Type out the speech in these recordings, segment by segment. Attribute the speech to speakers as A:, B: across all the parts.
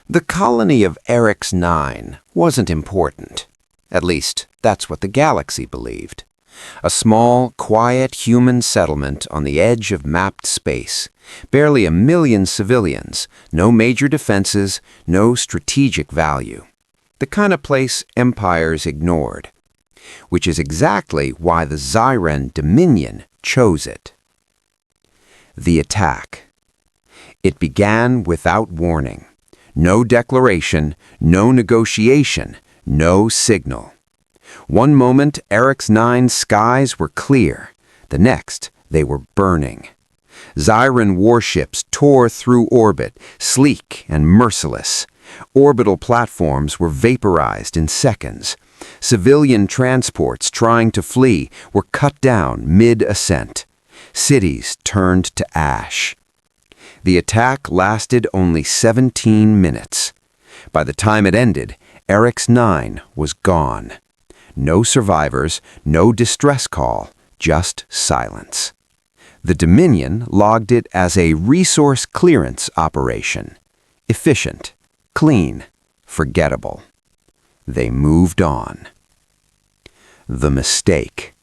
A: The colony of Eric's 9 wasn't important. At least, that's what the galaxy believed. A small, quiet human settlement on the edge of mapped space. Barely 1 million civilians, no major defenses, no strategic value. The kind of place empires ignored. Which is exactly why the Zyrran Dominion chose it. The attack. It began without warning. No declaration, no negotiation, no signal. One moment, Eric's 9 skies were clear. The next, they were burning. Zyrran warships tore through orbit, sleek and merciless. Orbital platforms were vaporized in seconds. Civilian transports trying to flee were cut down mid-ascent. Cities turned to ash. The attack lasted only 17 minutes. By the time it ended, Eric's 9 was gone. No survivors, no distress call, just silence. The Dominion logged it as a resource clearance operation. Efficient, clean, forgettable. They moved on. The mistake.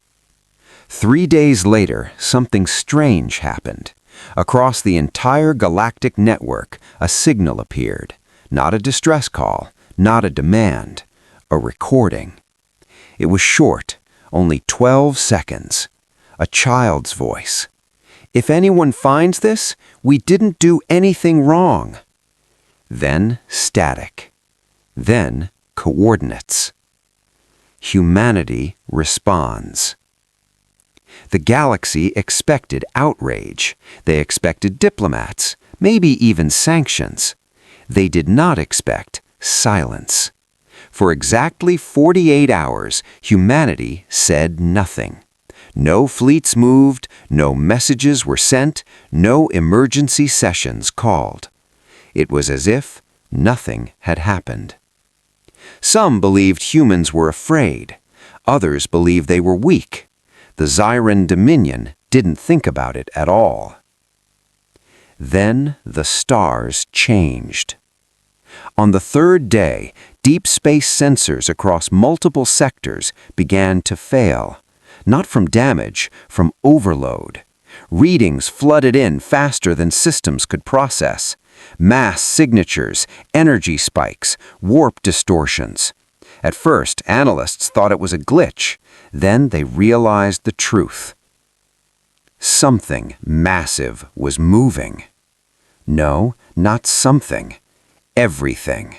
A: 3 days later, something strange happened. Across the entire galactic network, a signal appeared. Not a distress call, not a demand, a recording. It was short, only 12 seconds. A child's voice. "If anyone finds this, we didn't do anything wrong." Then static. Then coordinates. Humanity responds. The galaxy expected outrage. They expected diplomats, maybe even sanctions. They did not expect silence. For exactly 48 hours, humanity said nothing. No fleets moved, no messages were sent, no emergency sessions called. It was as if nothing had happened. Some believed humans were afraid. Others believed they were weak. The Zyrran Dominion didn't think about it at all. Then the stars changed. On the third day, deep space sensors across multiple sectors began to fail. Not from damage, from overload. Readings flooded in faster than systems could process. Mass signatures, energy spikes, warp distortions. At first, analysts thought it was a glitch. Then they realized the truth. Something massive was moving. No, not something. Everything.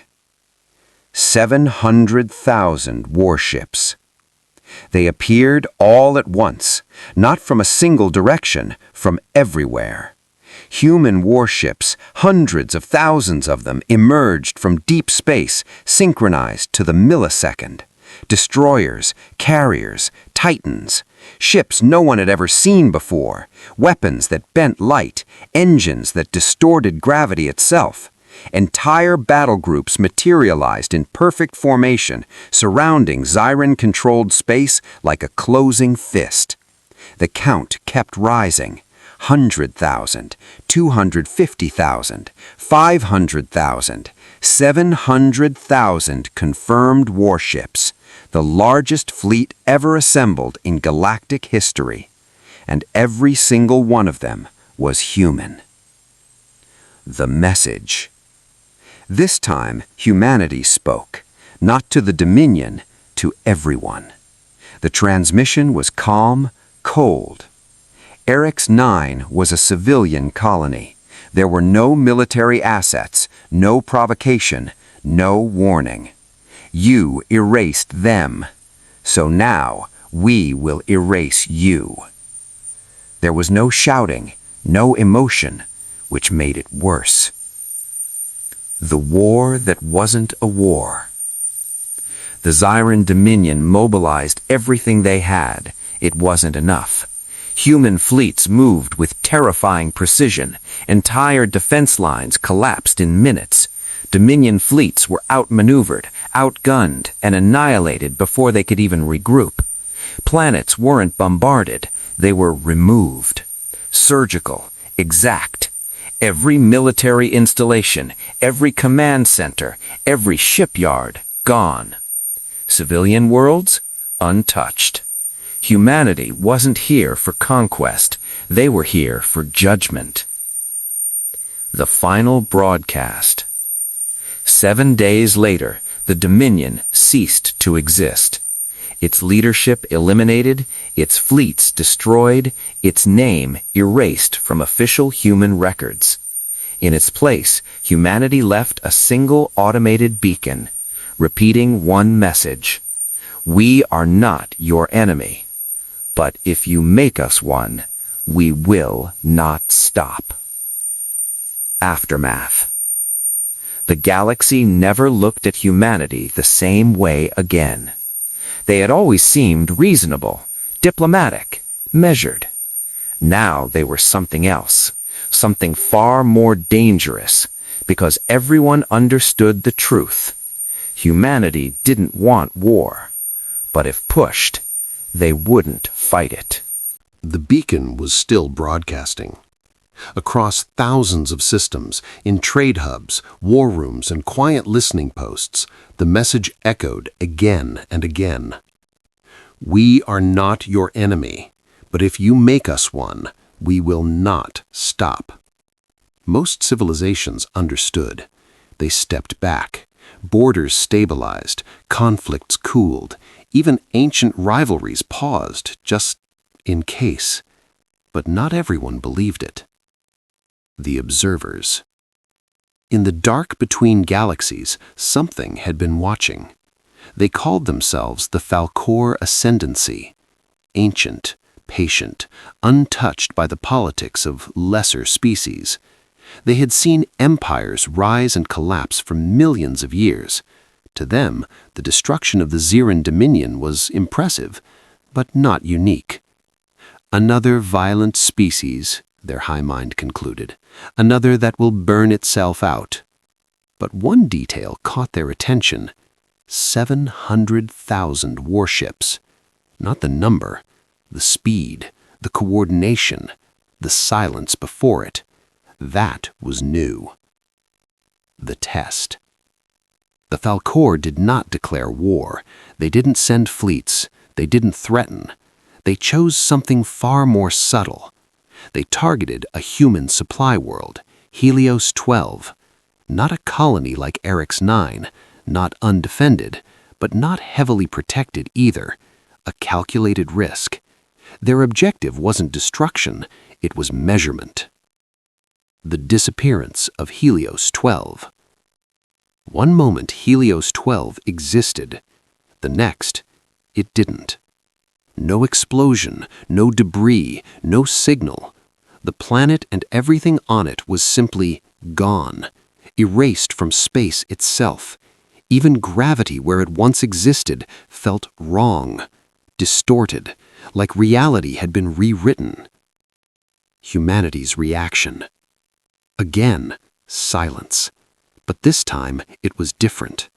A: 700,000 warships. They appeared all at once, not from a single direction, from everywhere. Human warships, hundreds of thousands of them, emerged from deep space, synchronized to the millisecond. Destroyers, carriers, titans, ships no one had ever seen before, weapons that bent light, engines that distorted gravity itself. Entire battle groups materialized in perfect formation, surrounding Zyrran-controlled space like a closing fist. The count kept rising. 100,000, 250,000, 500,000, 700,000 confirmed warships, the largest fleet ever assembled in galactic history. And every single one of them was human. The message. This time, humanity spoke, not to the Dominion, to everyone. The transmission was calm, cold. Eric's 9 was a civilian colony. There were no military assets, no provocation, no warning. You erased them. So now we will erase you. There was no shouting, no emotion, which made it worse. The war that wasn't a war. The Zyrran Dominion mobilized everything they had. It wasn't enough. Human fleets moved with terrifying precision. Entire defense lines collapsed in minutes. Dominion fleets were outmaneuvered, outgunned, and annihilated before they could even regroup. Planets weren't bombarded. They were removed. Surgical, exact.
B: Every military installation, every command center, every shipyard, gone. Civilian worlds, untouched. Humanity wasn't here for conquest. They were here for judgment. The final broadcast. 7 days later, the Dominion ceased to exist. Its leadership eliminated, its fleets destroyed, its name erased from official human records. In its place, humanity left a single automated beacon, repeating one message: "We are not your enemy. But if you make us one, we will not stop." Aftermath. The galaxy never looked at humanity the same way again. They had always seemed reasonable, diplomatic, measured. Now they were something else, something far more dangerous, because everyone understood the truth. Humanity didn't want war, but if pushed, they wouldn't fight it.
C: The beacon was still broadcasting. Across thousands of systems, in trade hubs, war rooms, and quiet listening posts, the message echoed again and again. "We are not your enemy, but if you make us one, we will not stop." Most civilizations understood. They stepped back. Borders stabilized, conflicts cooled, even ancient rivalries paused, just in case. But not everyone believed it. The observers. In the dark between galaxies, something had been watching. They called themselves the Falcor Ascendancy. Ancient, patient, untouched by the politics of lesser species. They had seen empires rise and collapse for millions of years. To them, the destruction of the Zyrran Dominion was impressive, but not unique. Another violent species, their high mind concluded, another that will burn itself out. But one detail caught their attention: 700,000 warships. Not the number, the speed, the coordination, the silence before it. That was new. The test. The Falcor did not declare war. They didn't send fleets. They didn't threaten. They chose something far more subtle. They targeted a human supply world, Helios 12. Not a colony like Eric's 9, not undefended, but not heavily protected either. A calculated risk. Their objective wasn't destruction, it was measurement. The disappearance of Helios 12. One moment Helios 12 existed. The next, it didn't. No explosion, no debris, no signal. The planet and everything on it was simply gone, erased from space itself. Even gravity, where it once existed, felt wrong, distorted, like reality had been rewritten. Humanity's reaction. Again, silence. But this time, it was different.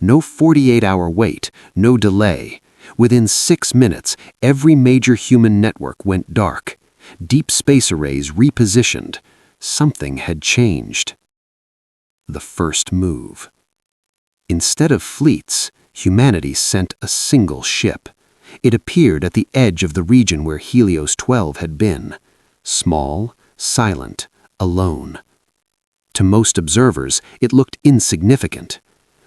C: No 48-hour wait, no delay. Within 6 minutes, every major human network went dark. Deep space arrays repositioned. Something had changed. The first move. Instead of fleets, humanity sent a single ship. It appeared at the edge of the region where Helios 12 had been. Small, silent, alone. To most observers, it looked insignificant.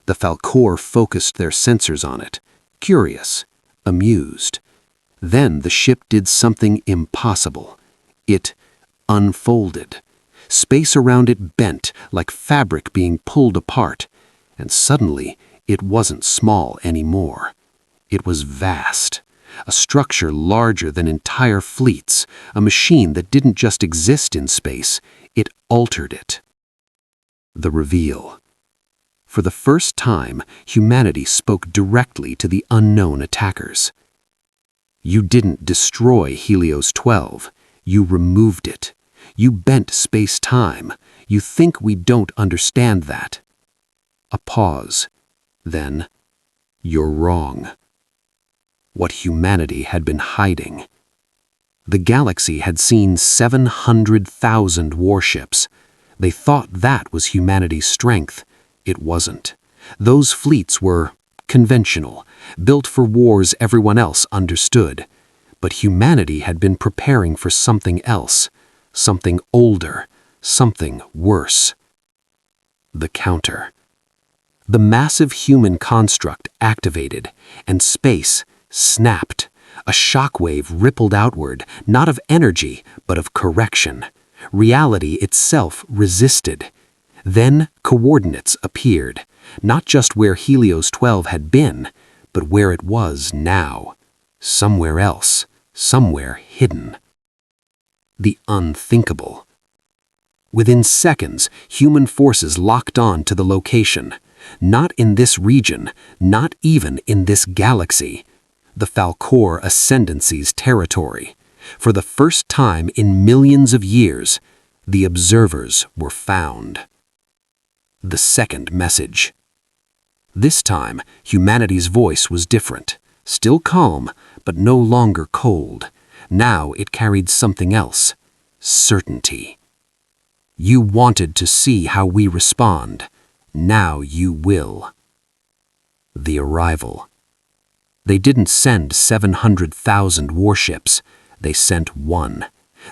C: The Falcor focused their sensors on it, curious, amused. Then the ship did something impossible. It unfolded. Space around it bent like fabric being pulled apart, and suddenly it wasn't small anymore. It was vast, a structure larger than entire fleets, a machine that didn't just exist in space, it altered it. The reveal. For the first time, humanity spoke directly to the unknown attackers. You didn't destroy Helios 12, you removed it. You bent space-time. You think we don't understand that. A pause. Then, you're wrong. What humanity had been hiding. The galaxy had seen 700,000 warships. They thought that was humanity's strength. It wasn't. Those fleets were conventional, built for wars everyone else understood. But humanity had been preparing for something else, something older, something worse. The counter. The massive human construct activated, and space snapped. A shockwave rippled outward, not of energy, but of correction. Reality itself resisted. Then coordinates appeared, not just where Helios 12 had been, but where it was now. Somewhere else, somewhere hidden. The unthinkable. Within seconds, human forces locked on to the location. Not in this region, not even in this galaxy. The Falcor Ascendancy's territory. For the first time in millions of years, the observers were found. The second message. This time, humanity's voice was different. Still calm, but no longer cold. Now it carried something else. Certainty. You wanted to see how we respond. Now you will. The arrival. They didn't send 700,000 warships. They sent one.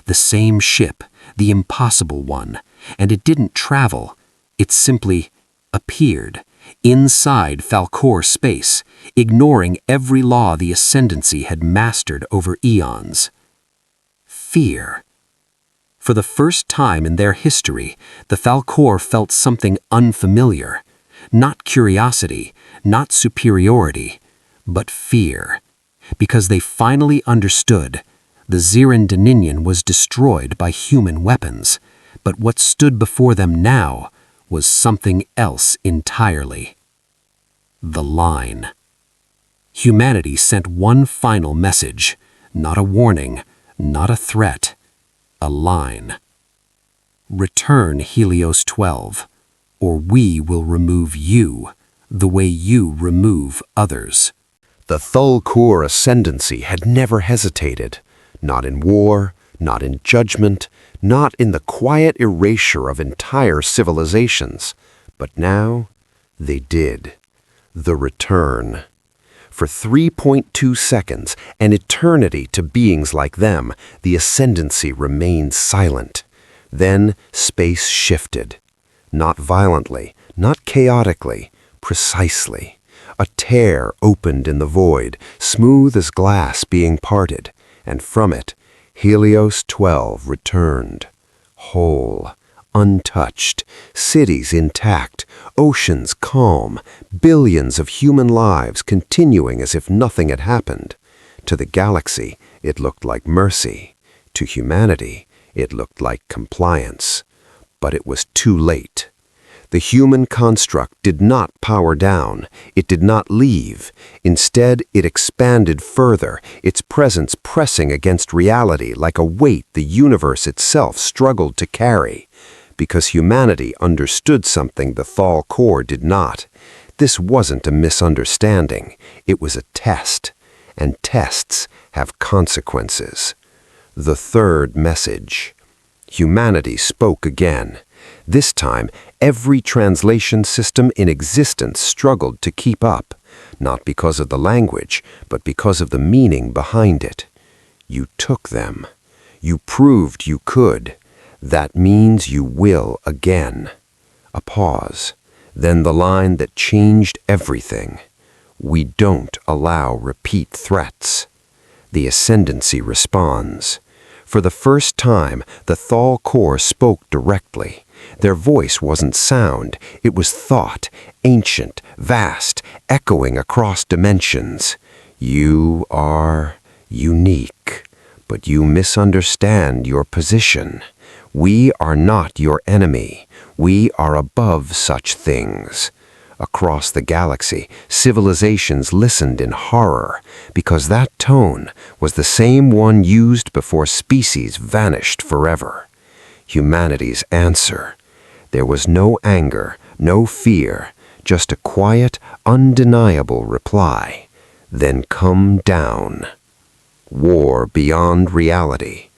C: The same ship, the impossible one. And it didn't travel. It simply appeared. Inside Falcor space, ignoring every law the Ascendancy had mastered over eons. Fear. For the first time in their history, the Falcor felt something unfamiliar. Not curiosity, not superiority, but fear. Because they finally understood. The Zyrran Dominion was destroyed by human weapons, but what stood before them now was something else entirely. The line. Humanity sent one final message, not a warning, not a threat, a line. Return Helios 12, or we will remove you the way you remove others.
A: The Falcor Ascendancy had never hesitated, not in war, not in judgment, not in the quiet erasure of entire civilizations. But now, they did. The return. For 3.2 seconds, an eternity to beings like them, the Ascendancy remained silent. Then space shifted. Not violently, not chaotically, precisely. A tear opened in the void, smooth as glass being parted, and from it, Helios 12 returned. Whole, untouched, cities intact, oceans calm, billions of human lives continuing as if nothing had happened. To the galaxy, it looked like mercy. To humanity, it looked like compliance. But it was too late. The human construct did not power down. It did not leave. Instead, it expanded further, its presence pressing against reality like a weight the universe itself struggled to carry. Because humanity understood something the Falcor did not. This wasn't a misunderstanding. It was a test. And tests have consequences. The third message. Humanity spoke again. This time, every translation system in existence struggled to keep up, not because of the language, but because of the meaning behind it. You took them. You proved you could. That means you will again. A pause. Then the line that changed everything. We don't allow repeat threats. The Ascendancy responds. For the first time, the Falcor spoke directly. Their voice wasn't sound, it was thought, ancient, vast, echoing across dimensions. You are unique, but you misunderstand your position. We are not your enemy. We are above such things. Across the galaxy, civilizations listened in horror, because that tone was the same one used before species vanished forever. Humanity's answer. There was no anger, no fear, just a quiet, undeniable reply. Then come down. War beyond reality.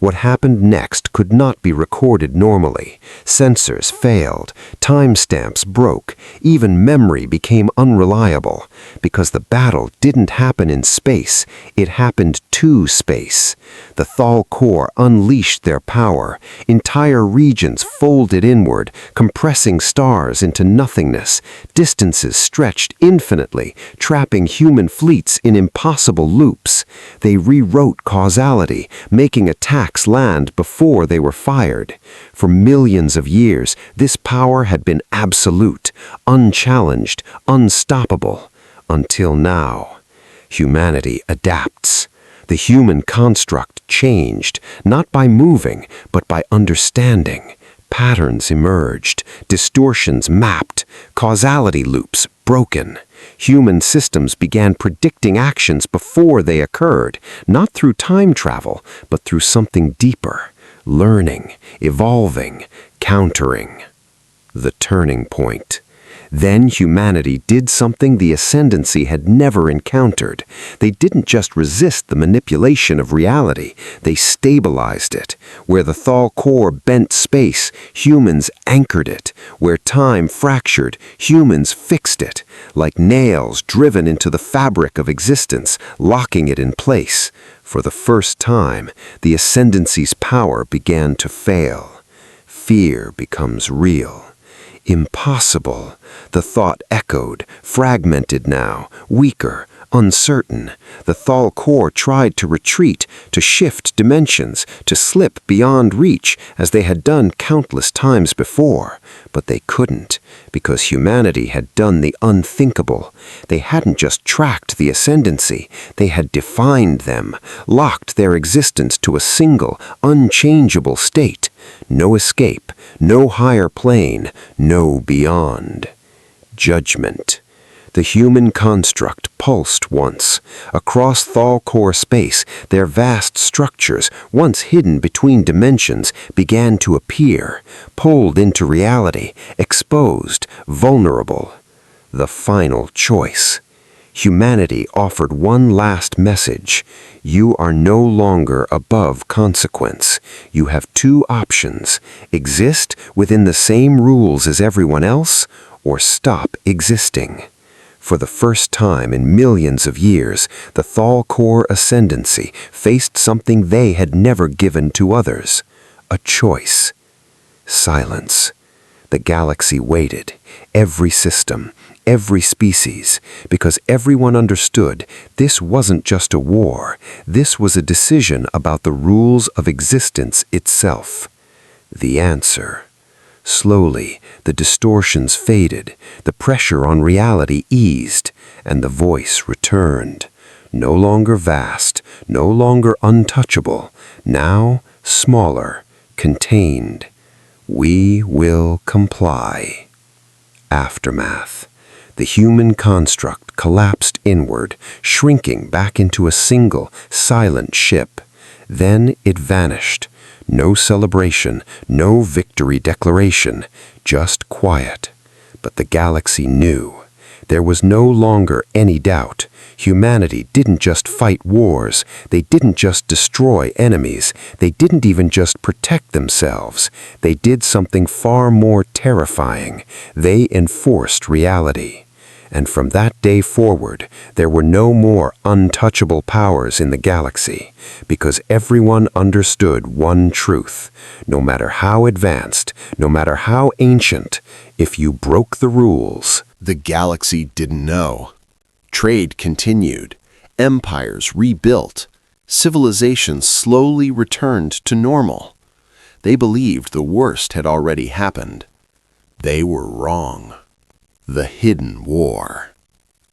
A: What happened next could not be recorded normally. Sensors failed, timestamps broke, even memory became unreliable. Because the battle didn't happen in space, it happened to space. The Thal core unleashed their power. Entire regions folded inward, compressing stars into nothingness. Distances stretched infinitely, trapping human fleets in impossible loops. They rewrote causality, making attacks land before they were fired. For millions of years, this power had been absolute, unchallenged, unstoppable. Until now. Humanity adapts. The human construct changed, not by moving, but by understanding. Patterns emerged, distortions mapped, causality loops broken. Human systems began predicting actions before they occurred, not through time travel, but through something deeper, learning, evolving, countering. The turning point. Then humanity did something the Ascendancy had never encountered. They didn't just resist the manipulation of reality, they stabilized it. Where the Thal core bent space, humans anchored it. Where time fractured, humans fixed it. Like nails driven into the fabric of existence, locking it in place. For the first time, the Ascendancy's power began to fail. Fear becomes real. Impossible. The thought echoed, fragmented now, weaker, uncertain. The Thal core tried to retreat, to shift dimensions, to slip beyond reach, as they had done countless times before. But they couldn't, because humanity had done the unthinkable. They hadn't just tracked the Ascendancy, they had defined them, locked their existence to a single, unchangeable state. No escape, no higher plane, no beyond. Judgment. The human construct pulsed once. Across Thal core space, their vast structures, once hidden between dimensions, began to appear, pulled into reality, exposed, vulnerable. The final choice. Humanity offered one last message. You are no longer above consequence. You have two options: exist within the same rules as everyone else, or stop existing. For the first time in millions of years, the Thal core Ascendancy faced something they had never given to others: a choice. Silence. The galaxy waited, every system, every species, because everyone understood this wasn't just a war, this was a decision about the rules of existence itself. The answer. Slowly, the distortions faded, the pressure on reality eased, and the voice returned. No longer vast, no longer untouchable, now smaller, contained. We will comply. Aftermath. The human construct collapsed inward, shrinking back into a single, silent ship. Then it vanished. No celebration, no victory declaration, just quiet. But the galaxy knew. There was no longer any doubt. Humanity didn't just fight wars. They didn't just destroy enemies. They didn't even just protect themselves. They did something far more terrifying. They enforced reality. And from that day forward, there were no more untouchable powers in the galaxy, because everyone understood one truth. No matter how advanced, no matter how ancient, if you broke the rules,
C: The galaxy didn't know. Trade continued. Empires rebuilt. Civilizations slowly returned to normal. They believed the worst had already happened. They were wrong. The hidden war.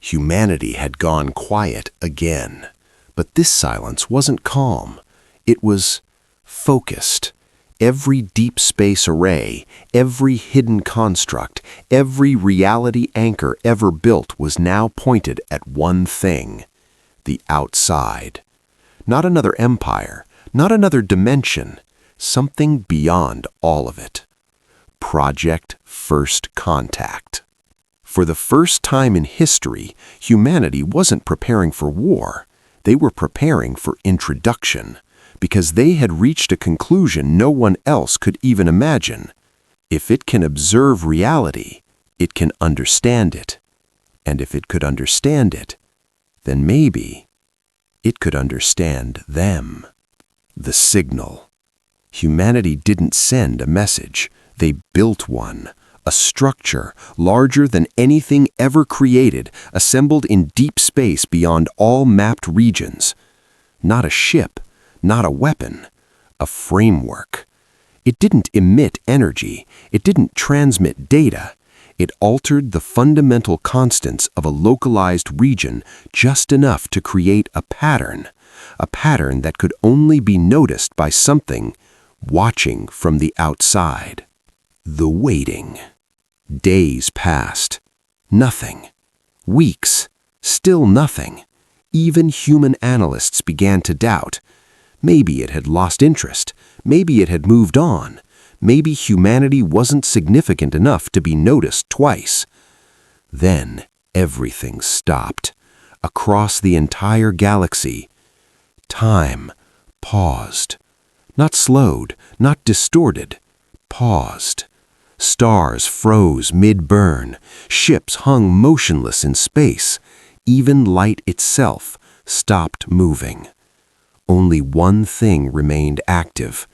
C: Humanity had gone quiet again. But this silence wasn't calm. It was focused. Every deep space array, every hidden construct, every reality anchor ever built was now pointed at one thing: the outside. Not another empire, not another dimension, something beyond all of it. Project First Contact. For the first time in history, humanity wasn't preparing for war. They were preparing for introduction. because they had reached a conclusion no one else could even imagine. If it can observe reality, it can understand it. And if it could understand it, then maybe it could understand them. The signal. Humanity didn't send a message. They built one. A structure larger than anything ever created, assembled in deep space beyond all mapped regions. Not a ship, not a weapon, a framework. It didn't emit energy. It didn't transmit data. It altered the fundamental constants of a localized region just enough to create a pattern that could only be noticed by something watching from the outside. The waiting. Days passed. Nothing. Weeks. Still nothing. Even human analysts began to doubt. Maybe it had lost interest. Maybe it had moved on. Maybe humanity wasn't significant enough to be noticed twice. Then everything stopped. Across the entire galaxy, time paused. Not slowed, not distorted. Paused. Stars froze mid-burn. Ships hung motionless in space. Even light itself stopped moving. Only one thing remained active: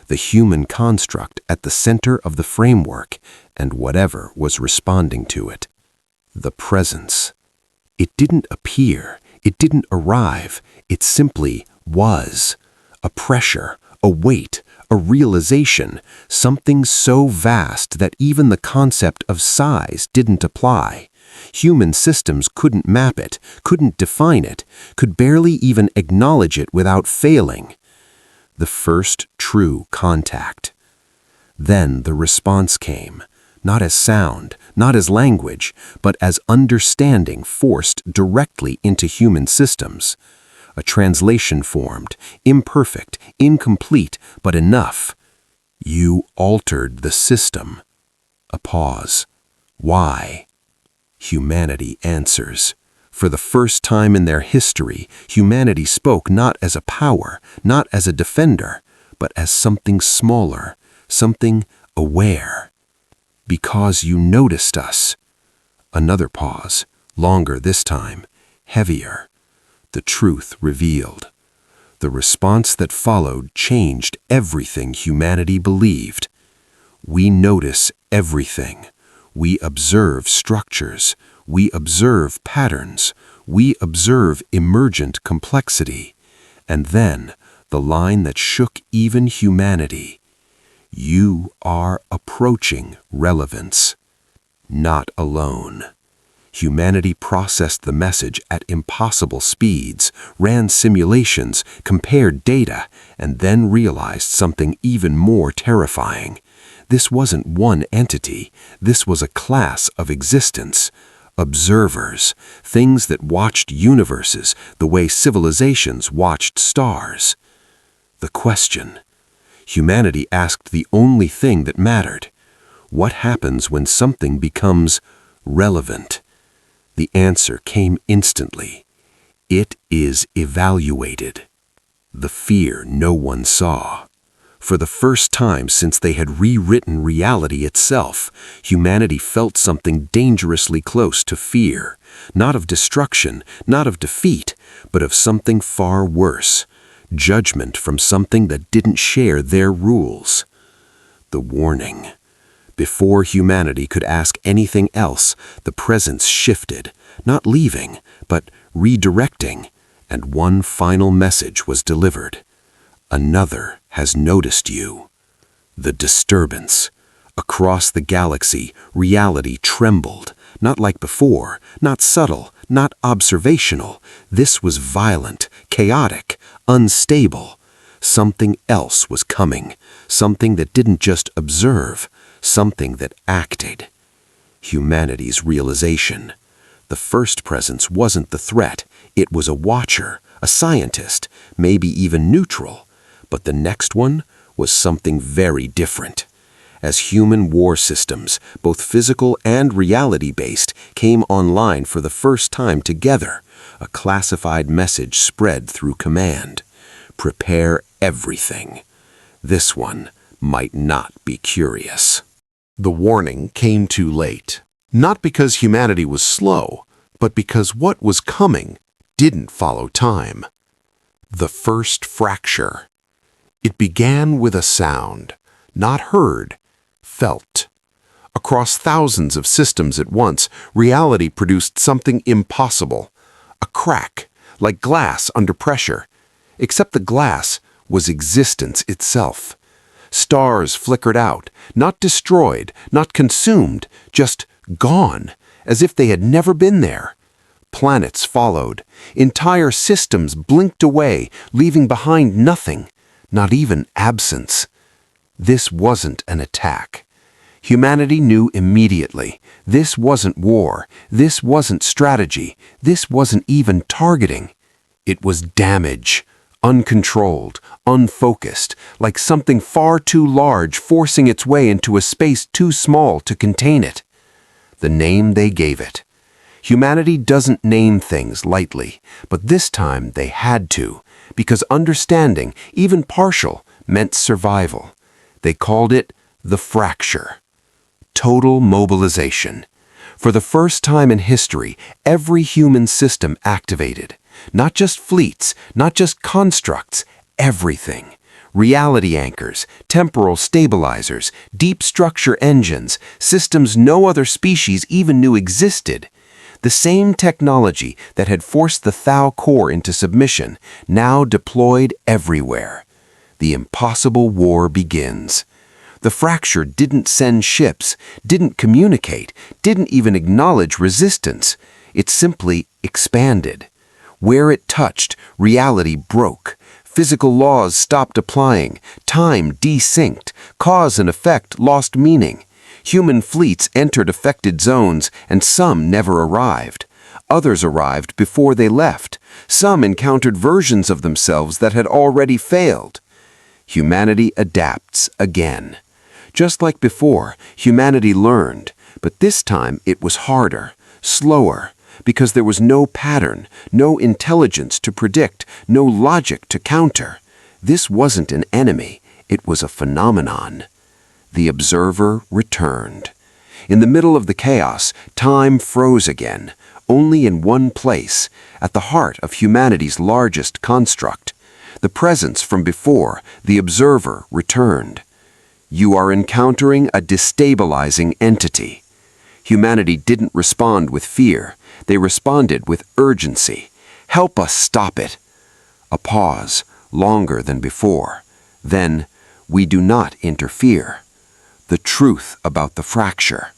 C: the human construct at the center of the framework and whatever was responding to it. The presence. It didn't appear. It didn't arrive. It simply was. A pressure, a weight, a realization, something so vast that even the concept of size didn't apply. Human systems couldn't map it, couldn't define it, could barely even acknowledge it without failing. The first true contact. Then the response came, not as sound, not as language, but as understanding forced directly into human systems. A translation formed, imperfect, incomplete, but enough. You altered the system. A pause. Why? Humanity answers. For the first time in their history, humanity spoke not as a power, not as a defender, but as something smaller, something aware. Because you noticed us. Another pause, longer this time, heavier. The truth revealed. The response that followed changed everything humanity believed. We notice everything. We observe structures. We observe patterns. We observe emergent complexity. And then, the line that shook even humanity. You are approaching relevance. Not alone. Humanity processed the message at impossible speeds, ran simulations, compared data, and then realized something even more terrifying. This wasn't one entity. This was a class of existence. Observers, things that watched universes the way civilizations watched stars. The question. Humanity asked the only thing that mattered. What happens when something becomes relevant? The answer came instantly. It is evaluated. The fear no one saw. For the first time since they had rewritten reality itself, humanity felt something dangerously close to fear. Not of destruction, not of defeat, but of something far worse. Judgment from something that didn't share their rules. The warning. Before humanity could ask anything else, the presence shifted, not leaving, but redirecting, and one final message was delivered. Another has noticed you. The disturbance. Across the galaxy, reality trembled, not like before, not subtle, not observational. This was violent, chaotic, unstable. Something else was coming, something that didn't just observe, something that acted. Humanity's realization. The first presence wasn't the threat. It was a watcher, a scientist, maybe even neutral. But the next one was something very different. As human war systems, both physical and reality-based, came online for the first time together, a classified message spread through command. Prepare everything. This one might not be curious. The warning came too late. Not because humanity was slow, but because what was coming didn't follow time. The first fracture. It began with a sound, not heard, felt. Across thousands of systems at once, reality produced something impossible. A crack, like glass under pressure. Except the glass was existence itself. Stars flickered out, not destroyed, not consumed, just gone, as if they had never been there. Planets followed. Entire systems blinked away, leaving behind nothing, not even absence. This wasn't an attack. Humanity knew immediately. This wasn't war. This wasn't strategy. This wasn't even targeting. It was damage. Uncontrolled, unfocused, like something far too large forcing its way into a space too small to contain it. The name they gave it. Humanity doesn't name things lightly, but this time they had to, because understanding, even partial, meant survival. They called it the fracture. Total mobilization. For the first time in history, every human system activated. Not just fleets, not just constructs, everything. Reality anchors, temporal stabilizers, deep structure engines, systems no other species even knew existed. The same technology that had forced the Thau core into submission, now deployed everywhere. The impossible war begins. The fracture didn't send ships, didn't communicate, didn't even acknowledge resistance. It simply expanded. Where it touched, reality broke. Physical laws stopped applying. Time desynced. Cause and effect lost meaning. Human fleets entered affected zones, and some never arrived. Others arrived before they left. Some encountered versions of themselves that had already failed. Humanity adapts again. Just like before, humanity learned, but this time it was harder, slower, because there was no pattern, no intelligence to predict, no logic to counter. This wasn't an enemy, it was a phenomenon. The observer returned. In the middle of the chaos, time froze again, only in one place, at the heart of humanity's largest construct. The presence from before, the observer, returned. You are encountering a destabilizing entity. Humanity didn't respond with fear. They responded with urgency. Help us stop it. A pause, longer than before. Then, we do not interfere. The truth about the fracture.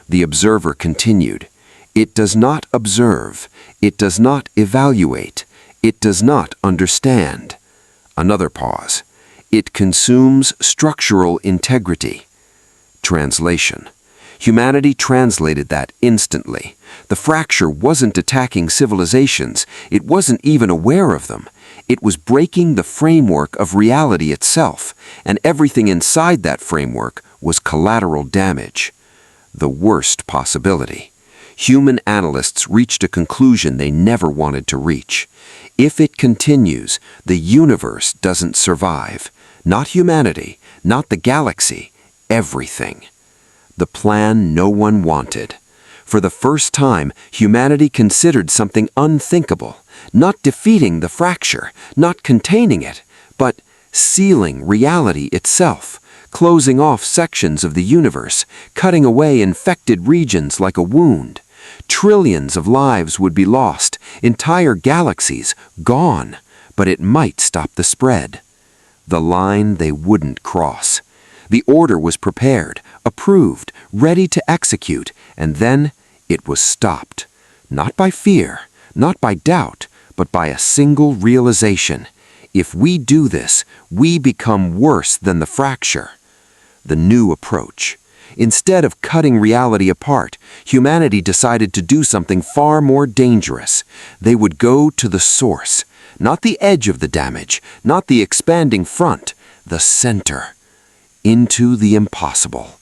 C: The observer continued. It does not observe. It does not evaluate. It does not understand. Another pause. It consumes structural integrity. Translation. Humanity translated that instantly. The fracture wasn't attacking civilizations. It wasn't even aware of them. It was breaking the framework of reality itself, and everything inside that framework was collateral damage. The worst possibility. Human analysts reached a conclusion they never wanted to reach. If it continues, the universe doesn't survive. Not humanity, not the galaxy, everything. The plan no one wanted. For the first time, humanity considered something unthinkable, not defeating the fracture, not containing it, but sealing reality itself, closing off sections of the universe, cutting away infected regions like a wound. Trillions of lives would be lost, entire galaxies gone, but it might stop the spread. The line they wouldn't cross. The order was prepared, approved, ready to execute, and then it was stopped. Not by fear, not by doubt, but by a single realization. If we do this, we become worse than the fracture. The new approach. Instead of cutting reality apart, humanity decided to do something far more dangerous. They would go to the source, not the edge of the damage, not the expanding front, the center. Into the impossible.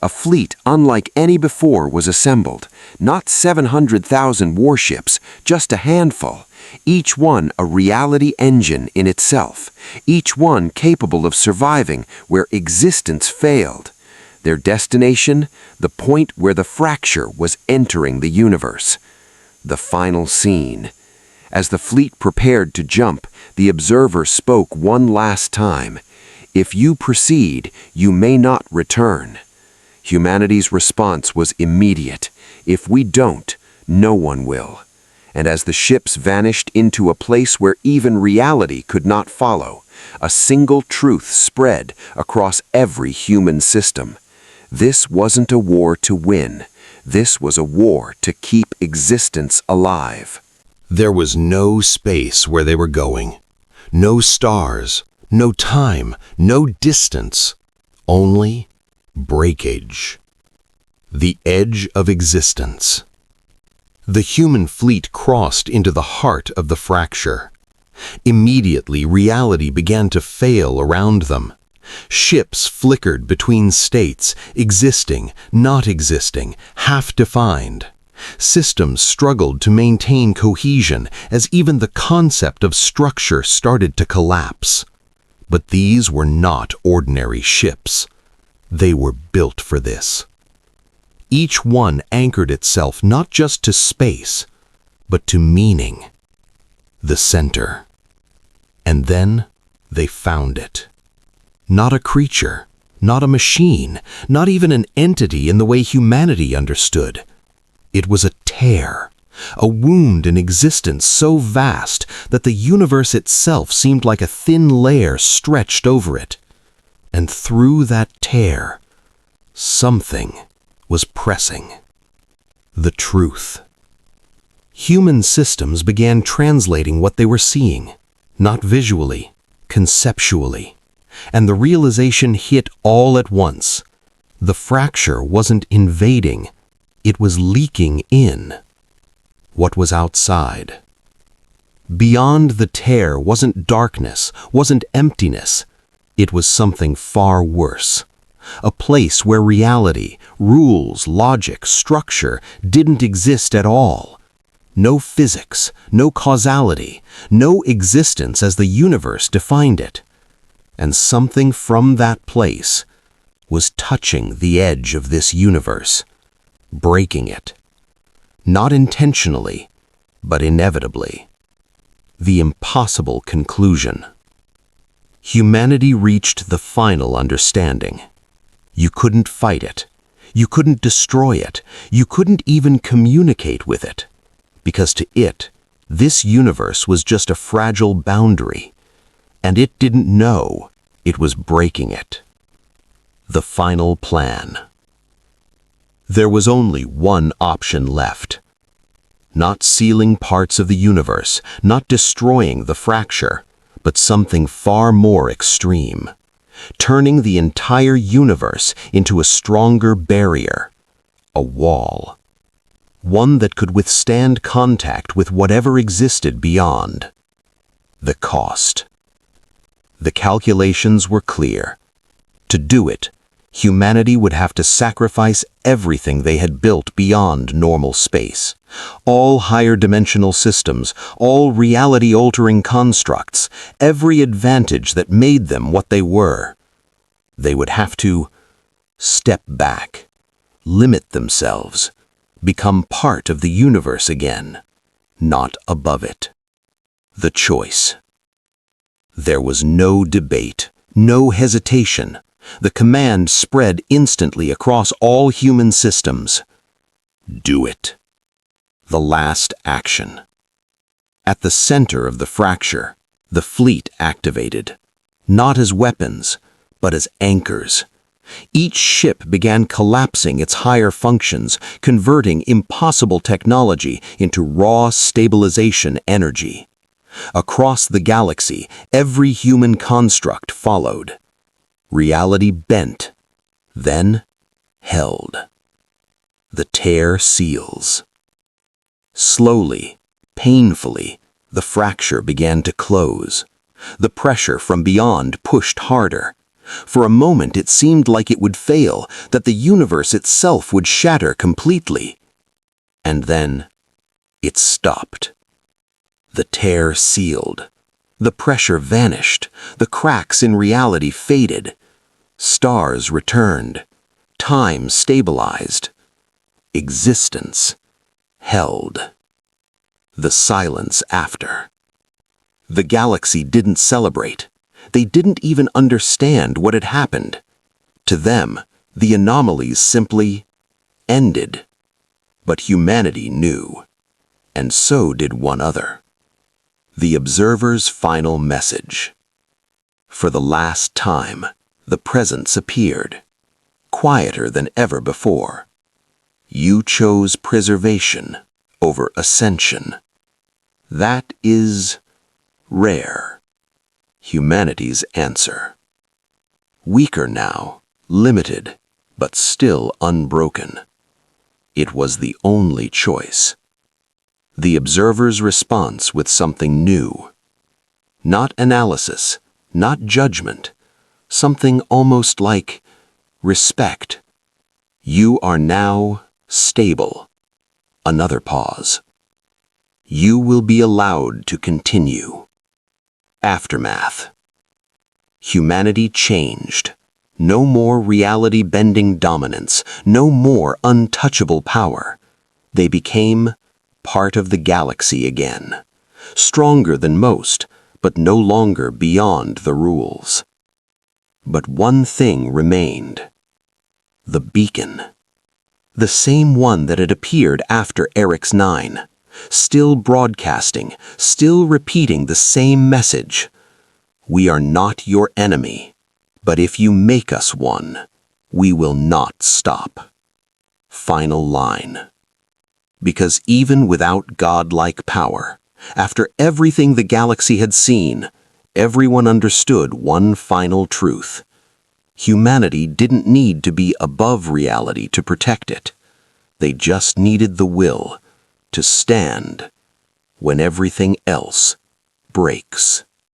A: A fleet unlike any before was assembled. Not 700,000 warships, just a handful. Each one a reality engine in itself. Each one capable of surviving where existence failed. Their destination, the point where the fracture was entering the universe. The final scene. As the fleet prepared to jump, the observer spoke one last time. If you proceed, you may not return. Humanity's response was immediate. If we don't, no one will. And as the ships vanished into a place where even reality could not follow, a single truth spread across every human system. This wasn't a war to win. This was a war to keep existence alive.
C: There was no space where they were going. No stars, no time, no distance. Only breakage. The edge of existence. The human fleet crossed into the heart of the fracture. Immediately, reality began to fail around them. Ships flickered between states, existing, not existing, half-defined. Systems struggled to maintain cohesion as even the concept of structure started to collapse. But these were not ordinary ships. They were built for this. Each one anchored itself not just to space, but to meaning. The center. And then they found it. Not a creature, not a machine, not even an entity in the way humanity understood. It was a tear, a wound in existence so vast that the universe itself seemed like a thin layer stretched over it. And through that tear, something was pressing. The truth. Human systems began translating what they were seeing, not visually, conceptually. And the realization hit all at once. The fracture wasn't invading, it was leaking in. What was outside? Beyond the tear wasn't darkness, wasn't emptiness. It was something far worse. A place where reality, rules, logic, structure didn't exist at all. No physics, no causality, no existence as the universe defined it. And something from that place was touching the edge of this universe, breaking it. Not intentionally, but inevitably. The impossible conclusion. Humanity reached the final understanding. You couldn't fight it. You couldn't destroy it. You couldn't even communicate with it. Because to it, this universe was just a fragile boundary. And it didn't know it was breaking it. The final plan. There was only one option left. Not sealing parts of the universe, not destroying the fracture, but something far more extreme. Turning the entire universe into a stronger barrier, a wall. One that could withstand contact with whatever existed beyond. The cost. The calculations were clear. To do it, humanity would have to sacrifice everything they had built beyond normal space. All higher dimensional systems, all reality-altering constructs, every advantage that made them what they were. They would have to step back, limit themselves, become part of the universe again, not above it. The choice. There was no debate, no hesitation. The command spread instantly across all human systems. Do it. The last action. At the center of the fracture, the fleet activated, not as weapons, but as anchors. Each ship began collapsing its higher functions, converting impossible technology into raw stabilization energy. Across the galaxy, every human construct followed. Reality bent, then held. The tear seals. Slowly, painfully, the fracture began to close. The pressure from beyond pushed harder. For a moment it seemed like it would fail, that the universe itself would shatter completely. And then it stopped. The tear sealed. The pressure vanished. The cracks in reality faded. Stars returned. Time stabilized. Existence held. The silence after. The galaxy didn't celebrate. They didn't even understand what had happened. To them, the anomalies simply ended. But humanity knew, and so did one other. The observer's final message. For the last time, the presence appeared, quieter than ever before. You chose preservation over ascension. That is rare. Humanity's answer. Weaker now, limited, but still unbroken. It was the only choice. The observer's response with something new. Not analysis, not judgment, something almost like respect. You are now stable. Another pause. You will be allowed to continue. Aftermath. Humanity changed. No more reality-bending dominance, no more untouchable power. They became part of the galaxy again. Stronger than most, but no longer beyond the rules. But one thing remained. The beacon. The same one that had appeared after Eric's 9. Still broadcasting, still repeating the same message. We are not your enemy, but if you make us one, we will not stop. Final line. Because even without godlike power, after everything the galaxy had seen, everyone understood one final truth. Humanity didn't need to be above reality to protect it. They just needed the will to stand when everything else breaks.